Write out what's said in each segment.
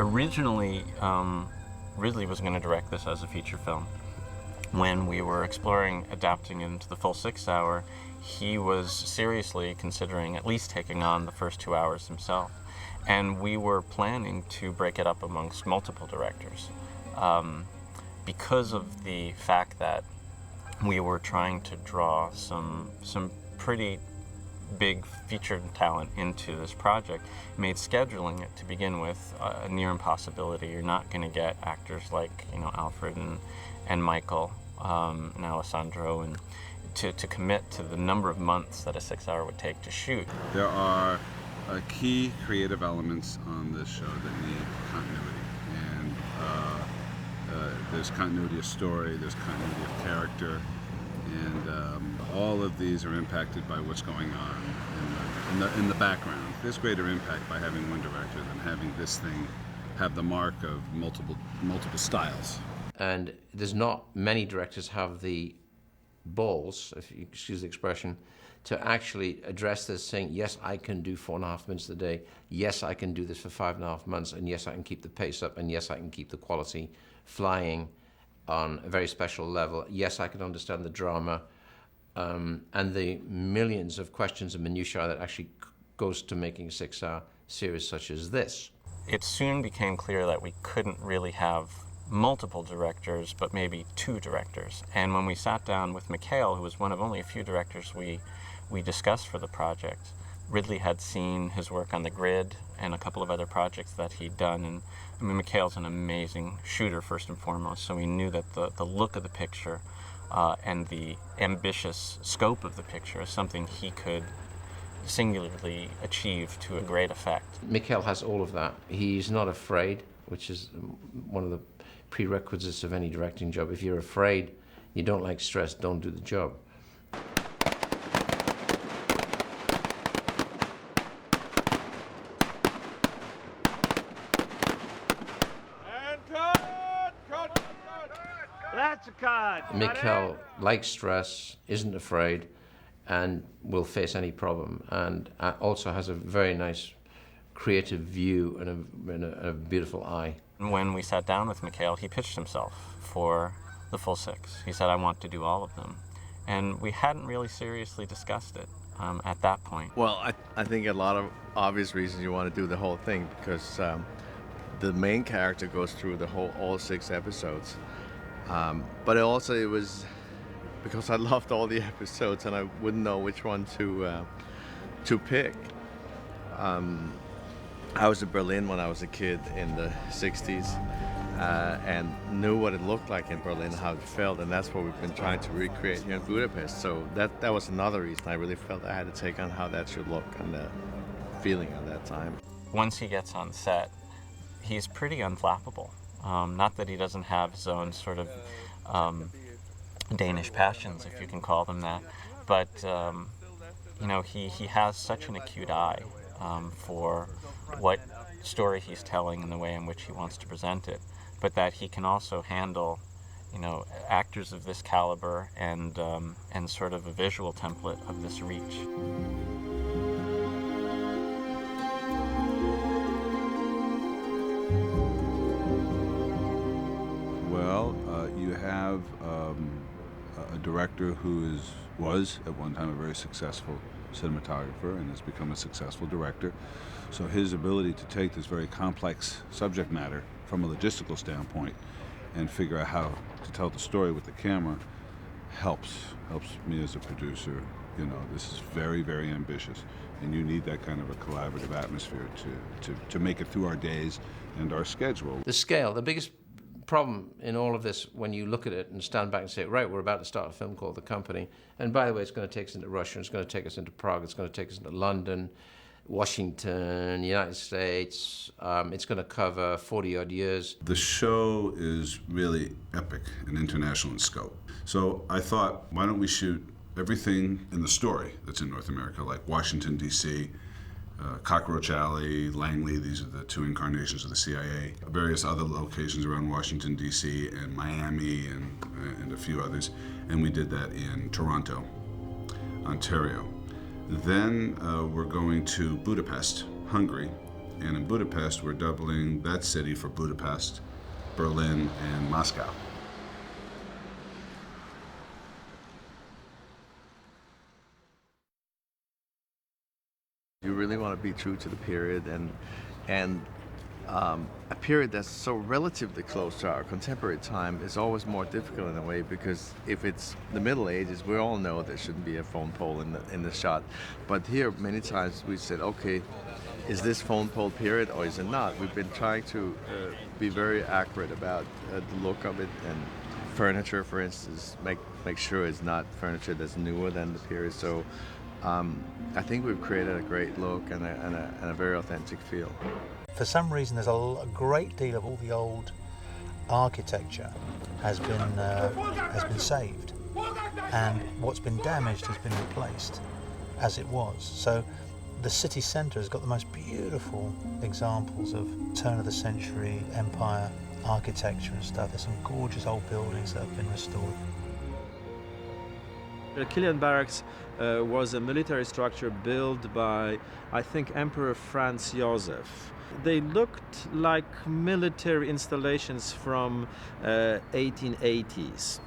Originally, Ridley was going to direct this as a feature film. When we were exploring adapting it into the full 6 hour, he was seriously considering at least taking on the first 2 hours himself. And we were planning to break it up amongst multiple directors. Because of the fact that we were trying to draw some pretty big featured talent into this project, made scheduling it to begin with a near impossibility. You're not going to get actors like Alfred and Michael and Alessandro and to commit to the number of months that a 6 hour would take to shoot. There are key creative elements on this show that need continuity, and there's continuity of story, there's continuity of character, and all of these are impacted by what's going on in the background. There's greater impact by having one director than having this thing have the mark of multiple styles. And there's not many directors have the balls, if you excuse the expression, to actually address this, saying, yes, I can do 4.5 minutes a day, yes, I can do this for 5.5 months, and yes, I can keep the pace up, and yes, I can keep the quality flying on a very special level. Yes, I can understand the drama and the millions of questions and minutiae that actually goes to making a 6 hour series such as this. It soon became clear that we couldn't really have multiple directors, but maybe 2 directors. And when we sat down with McHale, who was one of only a few directors we discussed for the project, Ridley had seen his work on The Grid and a couple of other projects that he'd done. And I mean, McHale's an amazing shooter, first and foremost, so we knew that the look of the picture and the ambitious scope of the picture is something he could singularly achieve to a great effect. McHale has all of that. He's not afraid, which is one of the prerequisites of any directing job. If you're afraid, you don't like stress, don't do the job. That's a cut. McHale likes stress, isn't afraid, and will face any problem, and also has a very nice creative view and a beautiful eye. When we sat down with McHale, he pitched himself for the full 6. He said, I want to do all of them. And we hadn't really seriously discussed it at that point. Well, I think a lot of obvious reasons you want to do the whole thing, because the main character goes through all 6 episodes. But it was because I loved all the episodes and I wouldn't know which one to pick. I was in Berlin when I was a kid in the 60s and knew what it looked like in Berlin, how it felt, and that's what we've been trying to recreate here in Budapest. So that was another reason I really felt I had to take on how that should look and the feeling at that time. Once he gets on set, he's pretty unflappable. Not that he doesn't have his own sort of Danish passions, if you can call them that, but he has such an acute eye for what story he's telling and the way in which he wants to present it, but that he can also handle, actors of this caliber and sort of a visual template of this reach. Well, you have a director who was at one time a very successful cinematographer and has become a successful director. So his ability to take this very complex subject matter from a logistical standpoint and figure out how to tell the story with the camera helps me as a producer. This is very, very ambitious, and you need that kind of a collaborative atmosphere to make it through our days and our schedule. The scale, the biggest problem in all of this, when you look at it and stand back and say, right, we're about to start a film called The Company, and by the way, it's going to take us into Russia, it's going to take us into Prague, it's going to take us into London, Washington, United States. It's going to cover 40-odd years. The show is really epic and international in scope. So I thought, why don't we shoot everything in the story that's in North America, like Washington, D.C., Cockroach Alley, Langley, these are the 2 incarnations of the CIA, various other locations around Washington, D.C., and Miami, and a few others. And we did that in Toronto, Ontario. Then we're going to Budapest, Hungary, and in Budapest, we're doubling that city for Budapest, Berlin, and Moscow. You really want to be true to the period, and a period that's so relatively close to our contemporary time is always more difficult in a way, because if it's the Middle Ages, we all know there shouldn't be a phone pole in the shot. But here, many times we said, okay, is this phone pole period or is it not? We've been trying to be very accurate about the look of it, and furniture, for instance, make sure it's not furniture that's newer than the period. So I think we've created a great look and a very authentic feel. For some reason, there's a great deal of all the old architecture has been saved, and what's been damaged has been replaced as it was. So the city centre has got the most beautiful examples of turn of the century empire architecture and stuff. There's some gorgeous old buildings that have been restored. The Kilian Barracks was a military structure built by, I think, Emperor Franz Joseph. They looked like military installations from 1880s.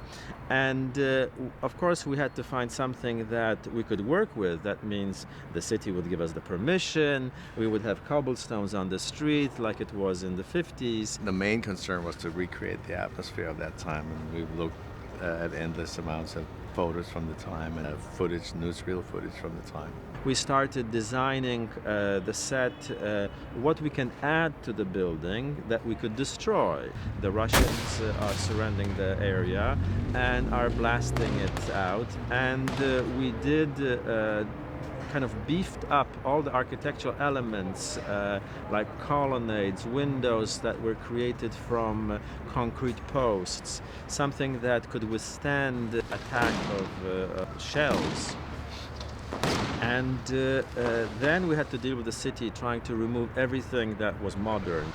And of course we had to find something that we could work with. That means the city would give us the permission, we would have cobblestones on the street like it was in the 50s. The main concern was to recreate the atmosphere of that time, and we looked at endless amounts of photos from the time and footage, newsreel footage from the time. We started designing the set, what we can add to the building that we could destroy. The Russians are surrounding the area and are blasting it out, and we did kind of beefed up all the architectural elements like colonnades, windows that were created from concrete posts, something that could withstand attack of shells. And then we had to deal with the city trying to remove everything that was modern.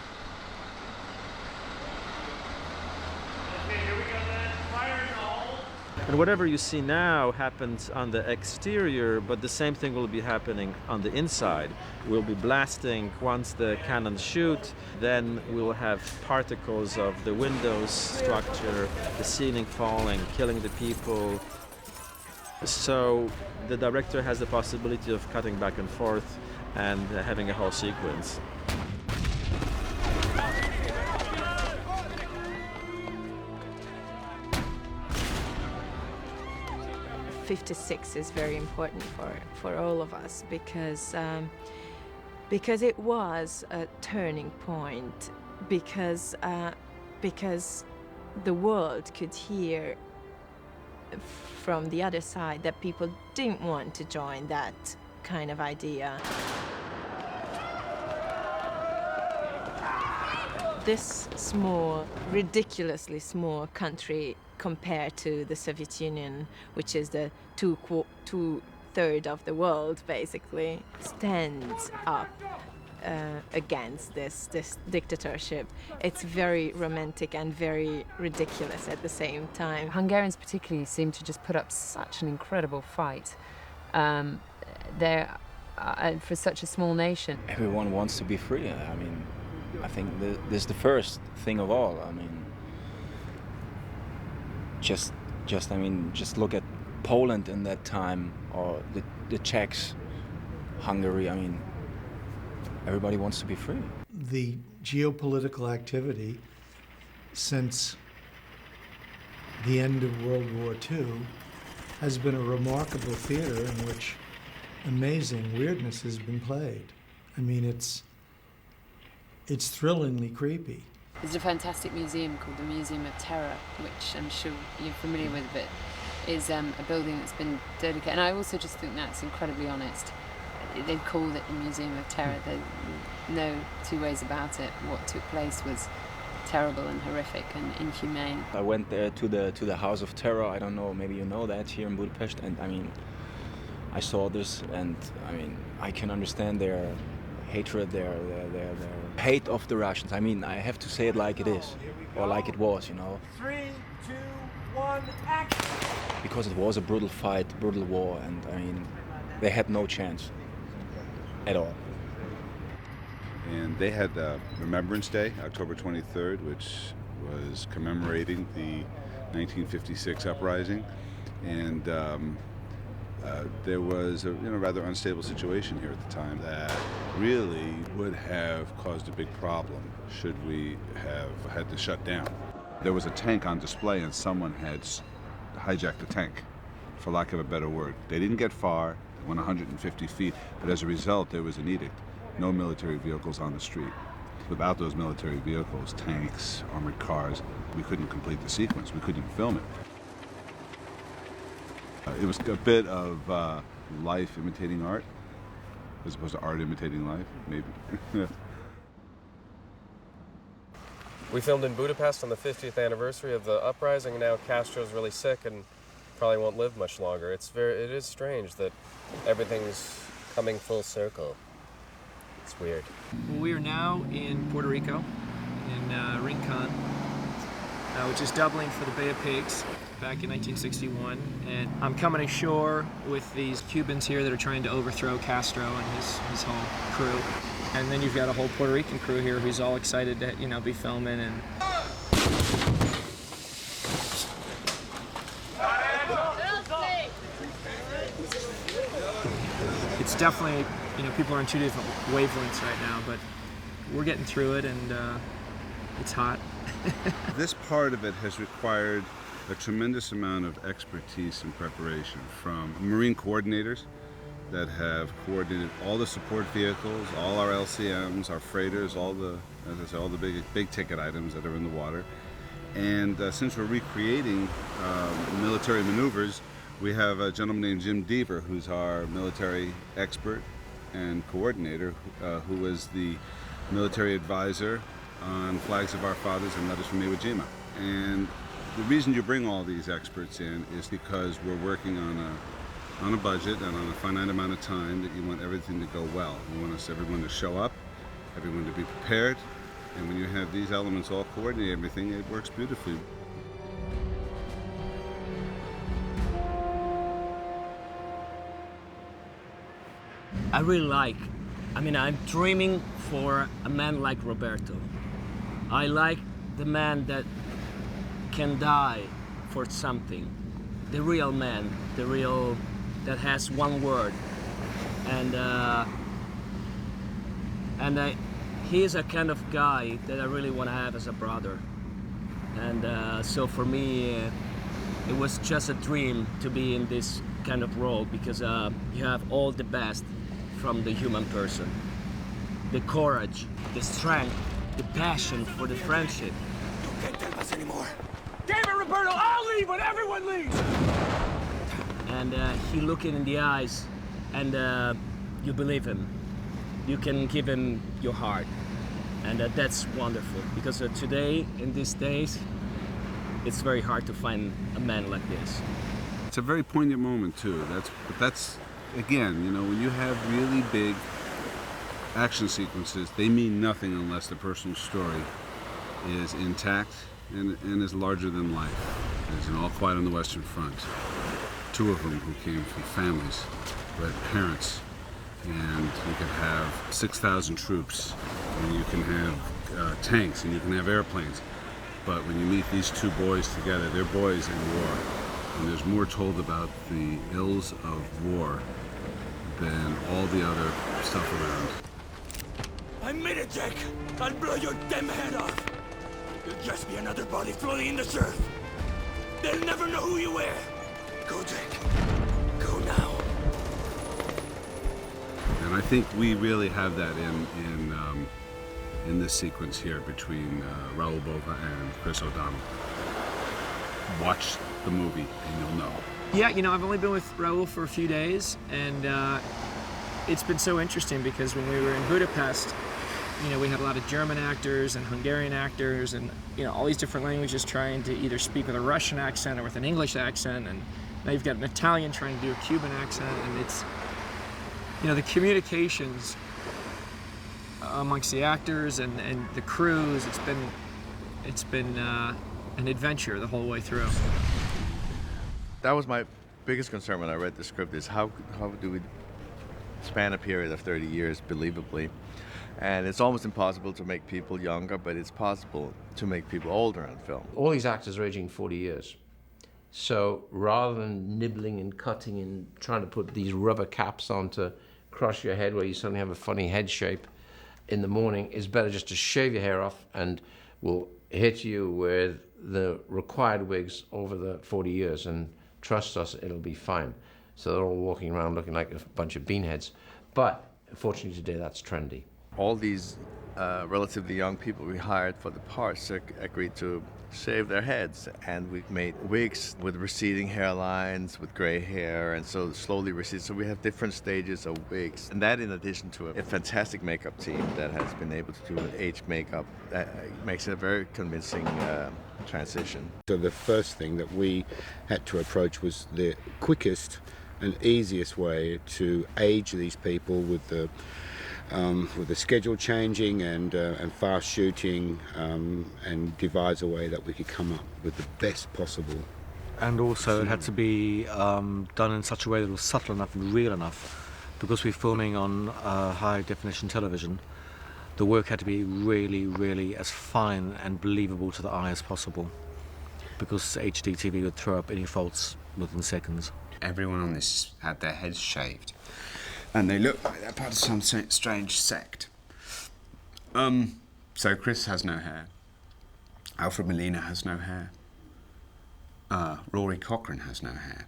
And whatever you see now happens on the exterior, but the same thing will be happening on the inside. We'll be blasting once the cannons shoot, then we'll have particles of the windows structure, the ceiling falling, killing the people. So the director has the possibility of cutting back and forth and having a whole sequence. '56 is very important for all of us because it was a turning point, because the world could hear from the other side that people didn't want to join that kind of idea. This small, ridiculously small country compared to the Soviet Union, which is the two-thirds of the world, basically, stands up against this dictatorship. It's very romantic and very ridiculous at the same time. Hungarians particularly seem to just put up such an incredible fight. For such a small nation. Everyone wants to be free. I mean, I think this is the first thing of all. I mean, just look at Poland in that time, or the Czechs, Hungary. I mean, everybody wants to be free. The geopolitical activity since the end of World War II has been a remarkable theater in which amazing weirdness has been played. I mean, it's thrillingly creepy. There's a fantastic museum called the Museum of Terror, which I'm sure you're familiar with, but is a building that's been dedicated. And I also just think that's incredibly honest. They've called it the Museum of Terror. There's no two ways about it. What took place was terrible and horrific and inhumane. I went there to the House of Terror. I don't know, maybe you know that, here in Budapest. And I mean, I saw this, and I mean, I can understand their hatred, their hate of the Russians. I mean, I have to say it like it is, or like it was, you know. 3, 2, 1, action! Because it was a brutal fight, brutal war, and I mean, they had no chance at all. And they had Remembrance Day, October 23rd, which was commemorating the 1956 uprising. And there was a rather unstable situation here at the time that really would have caused a big problem should we have had to shut down. There was a tank on display and someone had hijacked the tank, for lack of a better word. They didn't get far, they went 150 feet, but as a result there was an edict: no military vehicles on the street. Without those military vehicles, tanks, armored cars, we couldn't complete the sequence, we couldn't film it. It was a bit of life imitating art, as opposed to art imitating life, maybe. We filmed in Budapest on the 50th anniversary of the uprising, and now Castro's really sick and probably won't live much longer. It is strange that everything's coming full circle. It's weird. Well, we are now in Puerto Rico, in Rincon, which is Dublin for the Bay of Pigs, back in 1961. And I'm coming ashore with these Cubans here that are trying to overthrow Castro and his whole crew. And then you've got a whole Puerto Rican crew here who's all excited to, be filming. And it's definitely, people are on two different wavelengths right now, but we're getting through it, and it's hot. This part of it has required a tremendous amount of expertise and preparation from Marine coordinators that have coordinated all the support vehicles, all our LCMs, our freighters, all the big ticket items that are in the water. And since we're recreating military maneuvers, we have a gentleman named Jim Deaver, who's our military expert and coordinator, who was the military advisor on Flags of Our Fathers and Letters from Iwo Jima. And the reason you bring all these experts in is because we're working on a budget and on a finite amount of time that you want everything to go well. You want everyone to show up, everyone to be prepared, and when you have these elements all coordinate everything, it works beautifully. I really I'm dreaming for a man like Roberto. I like the man that can die for something. The real man, that has one word. And he's a kind of guy that I really want to have as a brother. And so for me, it was just a dream to be in this kind of role, because you have all the best from the human person. The courage, the strength, the passion for the friendship. You can't take us anymore. Damn it, Roberto, I'll leave when everyone leaves! And he look it in the eyes, and you believe him. You can give him your heart. And that's wonderful, because today, in these days, it's very hard to find a man like this. It's a very poignant moment too. That's again, when you have really big action sequences, they mean nothing unless the personal story is intact and is larger than life. As in All Quiet on the Western Front, two of them who came from families who had parents, and you could have 6,000 troops, and you can have tanks, and you can have airplanes. But when you meet these two boys together, they're boys in war, and there's more told about the ills of war than all the other stuff around. I made it, Jake. I'll blow your damn head off. You'll just be another body floating in the surf. They'll never know who you were. Go, Jake. Go now. And I think we really have that in this sequence here between Raul Bova and Chris O'Donnell. Watch the movie and you'll know. yeah, I've only been with Raul for a few days, and it's been so interesting because when we were in Budapest, we had a lot of German actors and Hungarian actors and, all these different languages trying to either speak with a Russian accent or with an English accent, and now you've got an Italian trying to do a Cuban accent, and it's, the communications amongst the actors and the crews, it's been an adventure the whole way through. That was my biggest concern when I read the script, is how do we span a period of 30 years believably? And it's almost impossible to make people younger, but it's possible to make people older on film. All these actors are aging 40 years. So rather than nibbling and cutting and trying to put these rubber caps on to crush your head where you suddenly have a funny head shape in the morning, it's better just to shave your hair off, and we'll hit you with the required wigs over the 40 years, and trust us, it'll be fine. So they're all walking around looking like a bunch of beanheads. But fortunately today that's trendy. All these relatively young people we hired for the parts agreed to shave their heads, and we've made wigs with receding hairlines, with gray hair, and so slowly recede. So we have different stages of wigs, and that in addition to a fantastic makeup team that has been able to do age makeup, that makes it a very convincing transition. So the first thing that we had to approach was the quickest and easiest way to age these people with the schedule changing and fast shooting, and devise a way that we could come up with the best possible. And also it had to be done in such a way that it was subtle enough and real enough, because we're filming on high definition television. The work had to be really, really as fine and believable to the eye as possible, because HD TV would throw up any faults within seconds. Everyone on this had their heads shaved, and they look like they're part of some strange sect. So Chris has no hair. Alfred Molina has no hair. Rory Cochrane has no hair.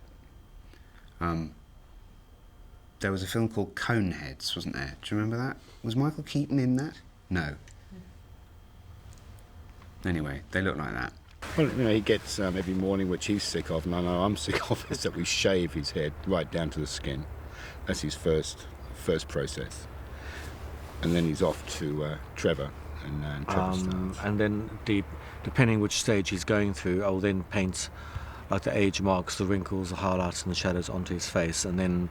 There was a film called Coneheads, wasn't there? Do you remember that? Was Michael Keaton in that? No. Anyway, they look like that. Well, you know, he gets every morning, which he's sick of, and I know I'm sick of, is that we shave his head right down to the skin. That's his first process. And then he's off to Trevor and Trevor Starrs. And then depending which stage he's going through, I'll then paint like the age marks, the wrinkles, the highlights and the shadows onto his face, and then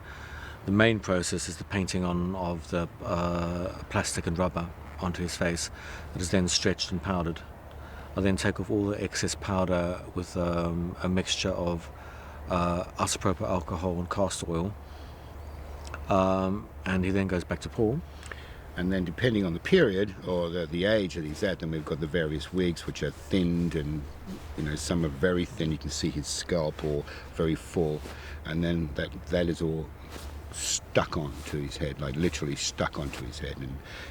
the main process is the painting on of the plastic and rubber onto his face that is then stretched and powdered. I then take off all the excess powder with a mixture of isopropyl alcohol and castor oil, and he then goes back to Paul. And then depending on the period or the age that he's at, then we've got the various wigs which are thinned, and you know, some are very thin, you can see his scalp, or very full, and then that is all stuck onto his head, like literally stuck onto his head,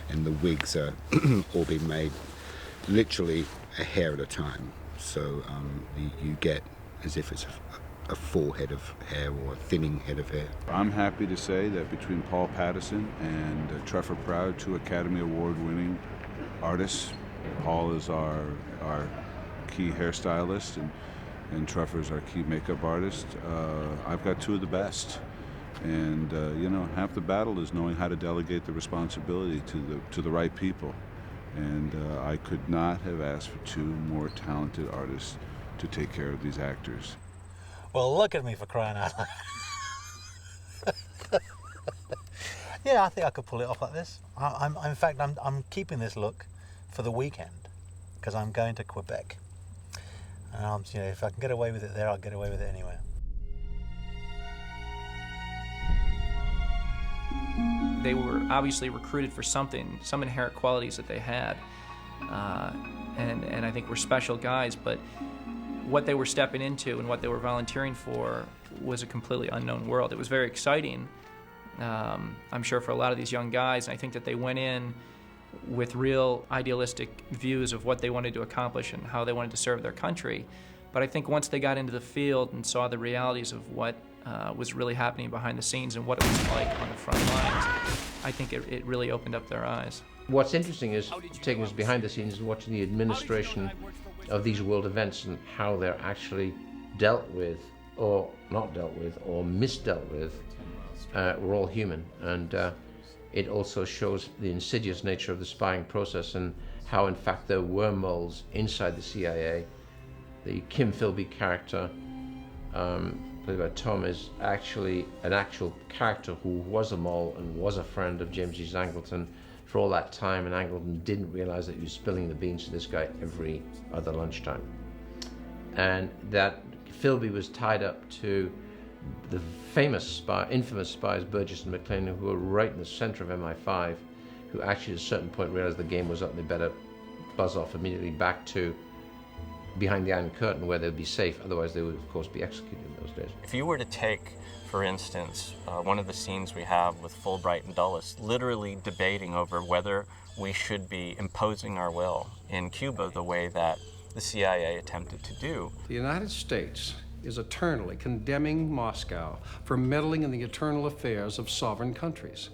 and the wigs are all being made literally a hair at a time, so you get as if it's a full head of hair or a thinning head of hair. I'm happy to say that between Paul Patterson and Trevor Proud, 2 Academy Award-winning artists, Paul is our key hairstylist and Trevor's our key makeup artist. I've got 2 of the best. And you know, half the battle is knowing how to delegate the responsibility to the right people. And I could not have asked for 2 more talented artists to take care of these actors. Well, look at me, for crying out loud. Yeah, I think I could pull it off like this. In fact, I'm keeping this look for the weekend because I'm going to Quebec. And you know, if I can get away with it there, I'll get away with it anywhere. They were obviously recruited for something, some inherent qualities that they had, and I think were special guys, but what they were stepping into and what they were volunteering for was a completely unknown world. It was very exciting, I'm sure, for a lot of these young guys, and I think that they went in with real idealistic views of what they wanted to accomplish and how they wanted to serve their country. But I think once they got into the field and saw the realities of what was really happening behind the scenes and what it was like on the front lines, I think it really opened up their eyes. What's interesting is taking us behind the scenes and watching the administration of these world events and how they're actually dealt with, or not dealt with, or misdealt with. We're all human, and it also shows the insidious nature of the spying process and how, in fact, there were moles inside the CIA. The Kim Philby character, played by Tom, is actually an actual character who was a mole and was a friend of James East Angleton for all that time, and Angleton didn't realize that he was spilling the beans to this guy every other lunchtime. And that Philby was tied up to the infamous spies Burgess and McLean, who were right in the center of MI5, who actually at a certain point realized the game was up and they better buzz off immediately back to behind the Iron Curtain where they'd be safe. Otherwise, they would, of course, be executed in those days. If you were to take, for instance, one of the scenes we have with Fulbright and Dulles literally debating over whether we should be imposing our will in Cuba the way that the CIA attempted to do. The United States is eternally condemning Moscow for meddling in the internal affairs of sovereign countries.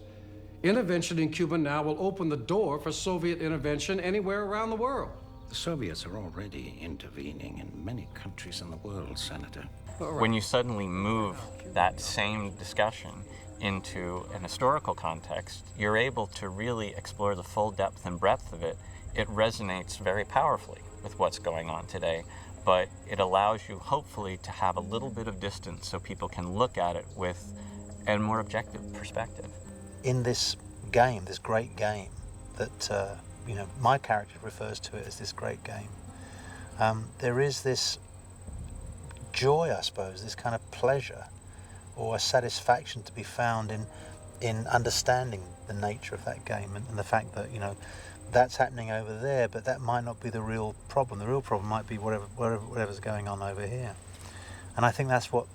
Intervention in Cuba now will open the door for Soviet intervention anywhere around the world. The Soviets are already intervening in many countries in the world, Senator. When you suddenly move that same discussion into an historical context, you're able to really explore the full depth and breadth of it. It resonates very powerfully with what's going on today, but it allows you hopefully to have a little bit of distance so people can look at it with a more objective perspective. In this game, this great game that my character refers to it as this great game, there is this joy, I suppose, this kind of pleasure or a satisfaction to be found in understanding the nature of that game and the fact that that's happening over there, but that might not be the real problem. The real problem might be whatever's going on over here. And I think that's what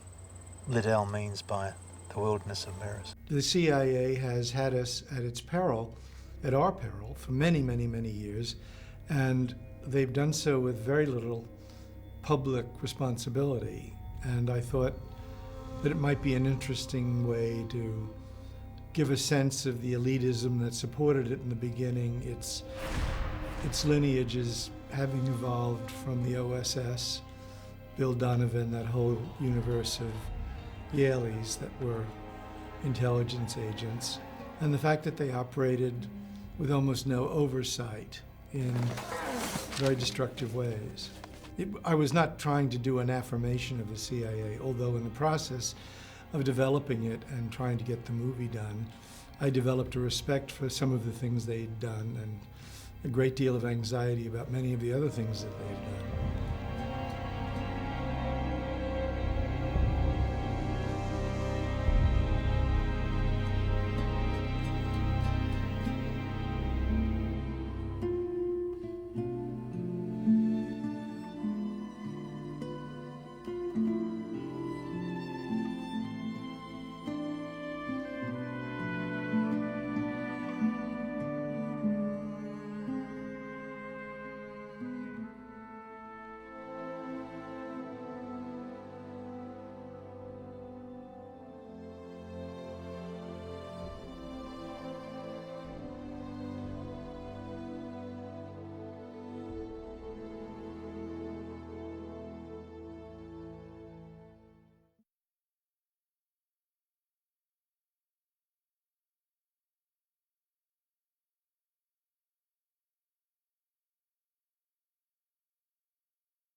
Liddell means by the wilderness of mirrors. The CIA has had us at its peril, at our peril, for many, many, many years, and they've done so with very little public responsibility. And I thought that it might be an interesting way to give a sense of the elitism that supported it in the beginning, its lineages having evolved from the OSS, Bill Donovan, that whole universe of Yaleys that were intelligence agents, and the fact that they operated with almost no oversight in very destructive ways. I was not trying to do an affirmation of the CIA, although in the process of developing it and trying to get the movie done, I developed a respect for some of the things they'd done and a great deal of anxiety about many of the other things that they've done.